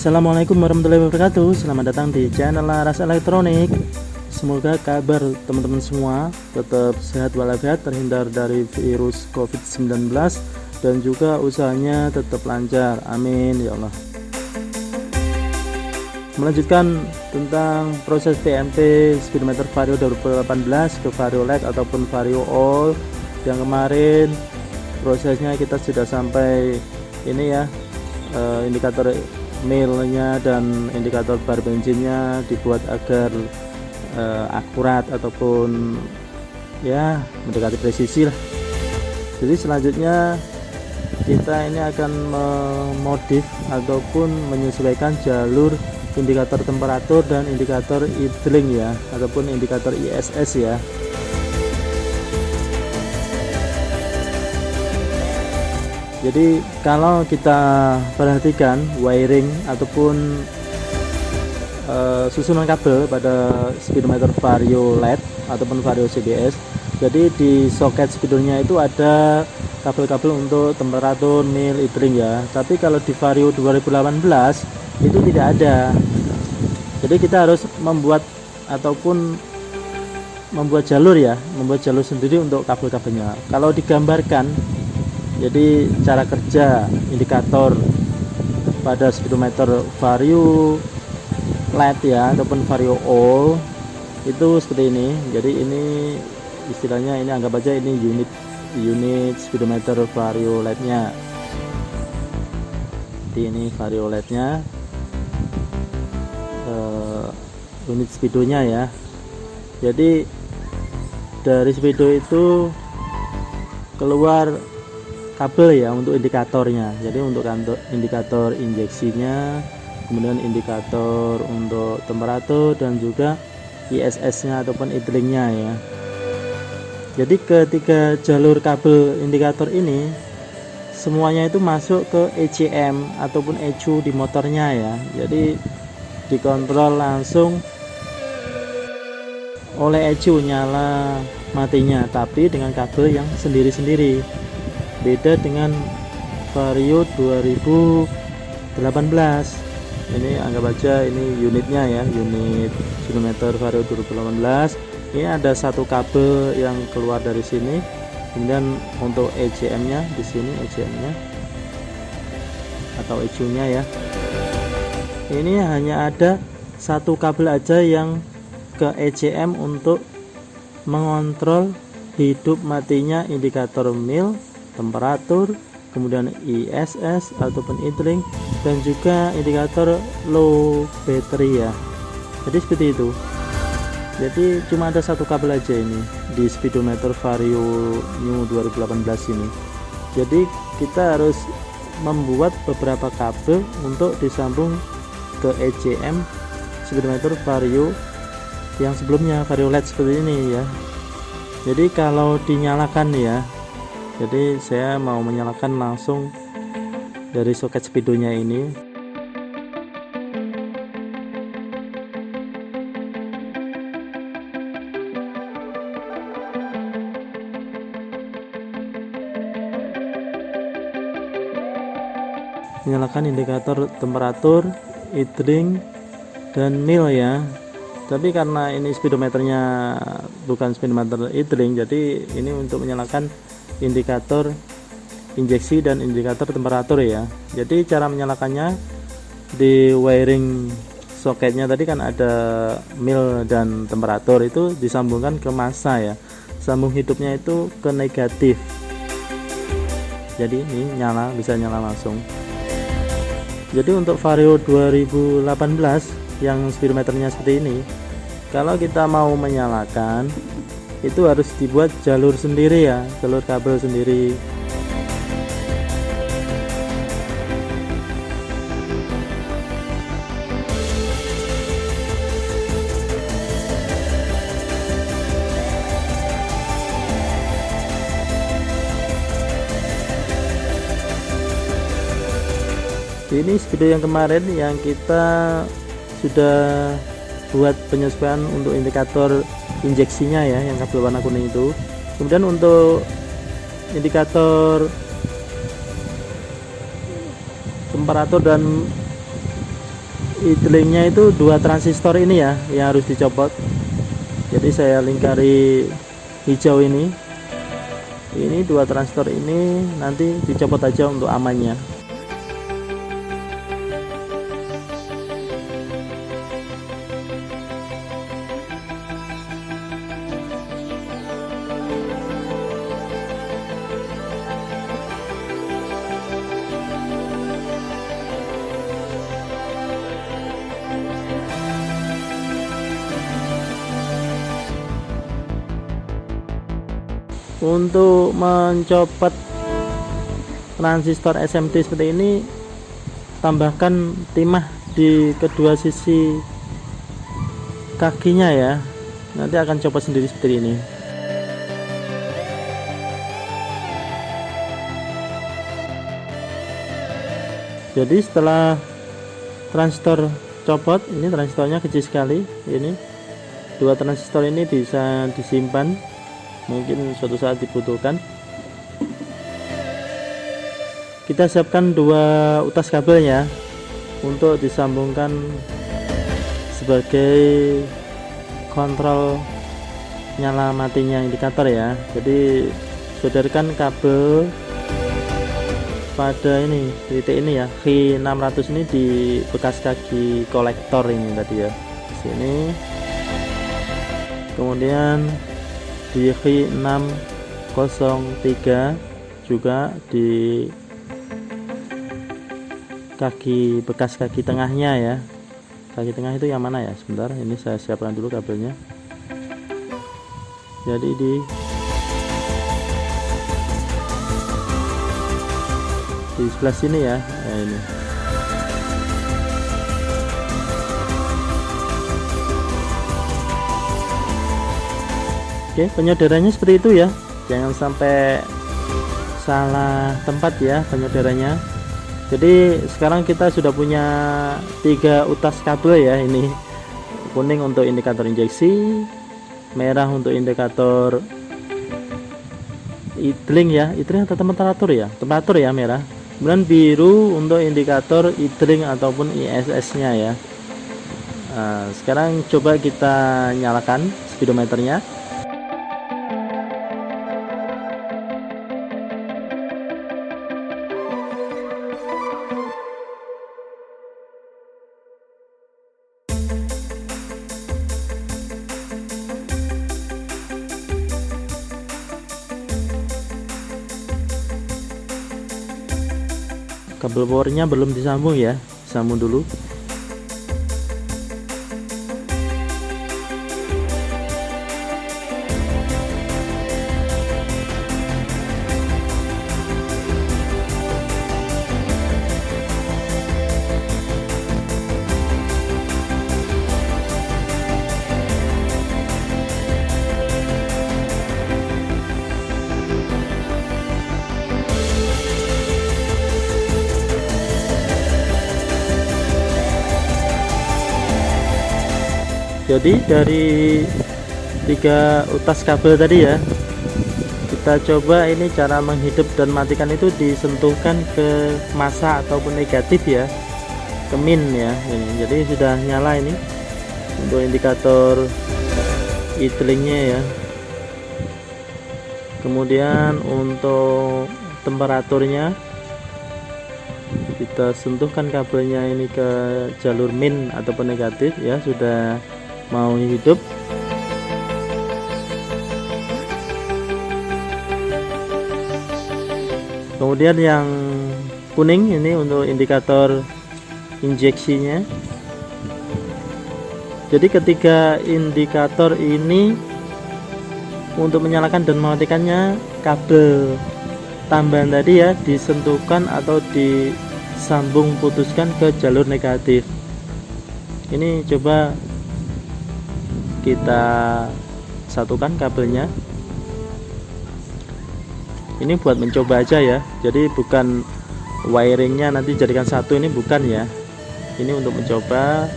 Assalamualaikum warahmatullahi wabarakatuh. Selamat datang di channel Laras Elektronik. Semoga kabar teman-teman semua tetap sehat walafiat, terhindar dari virus COVID-19, dan juga usahanya tetap lancar. Amin ya Allah. Melanjutkan tentang proses PMP speedometer Vario 2018 ke Vario LED ataupun Vario All. Yang kemarin prosesnya kita sudah sampai ini ya, indikator milnya dan indikator bar bensinnya dibuat agar akurat ataupun ya mendekati presisi lah. Jadi selanjutnya kita ini akan memodif ataupun menyesuaikan jalur indikator temperatur dan indikator idling ya, ataupun indikator ISS ya. Jadi kalau kita perhatikan wiring ataupun susunan kabel pada speedometer Vario LED ataupun Vario CBS, jadi di soket speedonya itu ada kabel-kabel untuk temperatur, mil, idling ya. Tapi kalau di Vario 2018 itu tidak ada. Jadi kita harus membuat ataupun membuat jalur ya, membuat jalur sendiri untuk kabel-kabelnya. Kalau digambarkan, jadi cara kerja indikator pada speedometer Vario LED ya ataupun Vario All itu seperti ini. Jadi ini istilahnya, ini anggap aja ini unit speedometer Vario LED-nya. Jadi ini Vario LED-nya, unit speedonya ya. Jadi dari speedo itu keluar kabel ya untuk indikatornya. Jadi untuk indikator injeksinya, kemudian indikator untuk temperatur dan juga ISS-nya ataupun idlingnya ya. Jadi ketiga jalur kabel indikator ini semuanya itu masuk ke ECM ataupun ECU di motornya ya. Jadi dikontrol langsung oleh ECU nyala matinya, tapi dengan kabel yang sendiri-sendiri. Beda dengan Vario 2018. Ini anggap aja ini unitnya ya, unit speedometer Vario 2018. Ini ada satu kabel yang keluar dari sini. Kemudian untuk ECM-nya di sini, ECM-nya atau ECU-nya ya. Ini hanya ada satu kabel aja yang ke ECM untuk mengontrol hidup matinya indikator mil, temperatur, kemudian ISS ataupun idling, dan juga indikator low battery ya. Jadi seperti itu. Jadi cuma ada satu kabel aja ini di speedometer Vario New 2018 ini. Jadi kita harus membuat beberapa kabel untuk disambung ke ECM speedometer Vario yang sebelumnya, Vario LED seperti ini ya. Jadi kalau dinyalakan ya, jadi saya mau menyalakan langsung dari soket speedonya ini. Menyalakan indikator temperatur, idling, dan mil ya. Tapi karena ini speedometernya bukan speedometer idling, jadi ini untuk menyalakan indikator injeksi dan indikator temperatur ya. Jadi cara menyalakannya di wiring soketnya tadi kan ada mil dan temperatur, itu disambungkan ke massa ya. Sambung hidupnya itu ke negatif. Jadi ini nyala, bisa nyala langsung. Jadi untuk Vario 2018 yang speedometernya seperti ini, kalau kita mau menyalakan itu harus dibuat jalur sendiri ya, jalur kabel sendiri. Ini video yang kemarin yang kita sudah buat penyesuaian untuk indikator injeksinya ya, yang kabel warna kuning itu. Kemudian untuk indikator temperatur dan idlingnya itu 2 transistor ini ya yang harus dicopot. Jadi saya lingkari hijau ini 2 transistor ini nanti dicopot aja untuk amannya. Untuk mencopot transistor SMT seperti ini, tambahkan timah di kedua sisi kakinya ya, nanti akan copot sendiri seperti ini. Jadi setelah transistor copot, ini transistornya kecil sekali, ini 2 transistor ini bisa disimpan, mungkin suatu saat dibutuhkan. Kita siapkan 2 utas kabelnya untuk disambungkan sebagai kontrol nyala matinya indikator ya. Jadi solderkan kabel pada ini titik ini ya, V600 ini di bekas kaki kolektor ini tadi ya, sini. Kemudian di V603 juga di kaki bekas kaki tengahnya ya. Kaki tengah itu yang mana ya? Sebentar, ini saya siapkan dulu kabelnya. Jadi di sebelah sini ya. Nah, ini. Oke, penyolderannya seperti itu ya, jangan sampai salah tempat ya penyolderannya. Jadi sekarang kita sudah punya 3 utas kabel ya, ini kuning untuk indikator injeksi, merah untuk indikator idling ya, idling atau temperatur ya, merah. Kemudian biru untuk indikator idling ataupun ISS nya ya. Nah, sekarang coba kita nyalakan speedometernya. Kabel powernya belum disambung ya, sambung dulu. Jadi dari 3 utas kabel tadi ya, kita coba ini cara menghidup dan matikan itu disentuhkan ke masa ataupun negatif ya, ke min ya. Ini jadi sudah nyala ini untuk indikator idlingnya ya. Kemudian untuk temperaturnya kita sentuhkan kabelnya ini ke jalur min ataupun negatif ya, sudah mau hidup. Kemudian yang kuning ini untuk indikator injeksinya. Jadi ketiga indikator ini untuk menyalakan dan mematikannya, kabel tambahan tadi ya disentuhkan atau disambung putuskan ke jalur negatif. Ini coba kita satukan kabelnya. Ini buat mencoba aja ya, jadi bukan wiringnya nanti jadikan satu, ini bukan ya, ini untuk mencoba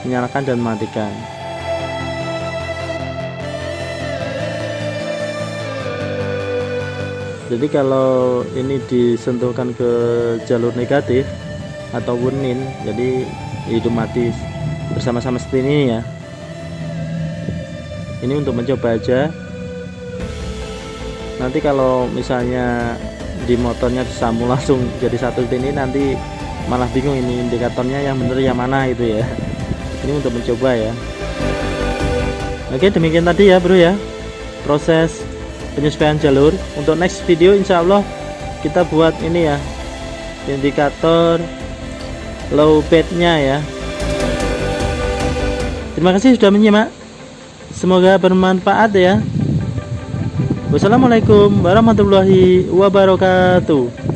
menyalakan dan mematikan. Jadi kalau ini disentuhkan ke jalur negatif, ataupun min, jadi hidup mati bersama-sama seperti ini ya. Ini untuk mencoba aja. Nanti kalau misalnya di motornya disambung langsung jadi satu seperti ini, nanti malah bingung ini indikatornya yang bener yang mana itu ya. Ini untuk mencoba ya. Oke, demikian tadi ya bro ya, proses penyesuaian jalur. Untuk next video insya Allah kita buat ini ya, indikator low bednya ya. Terima kasih sudah menyimak, semoga bermanfaat ya. Wassalamualaikum warahmatullahi wabarakatuh.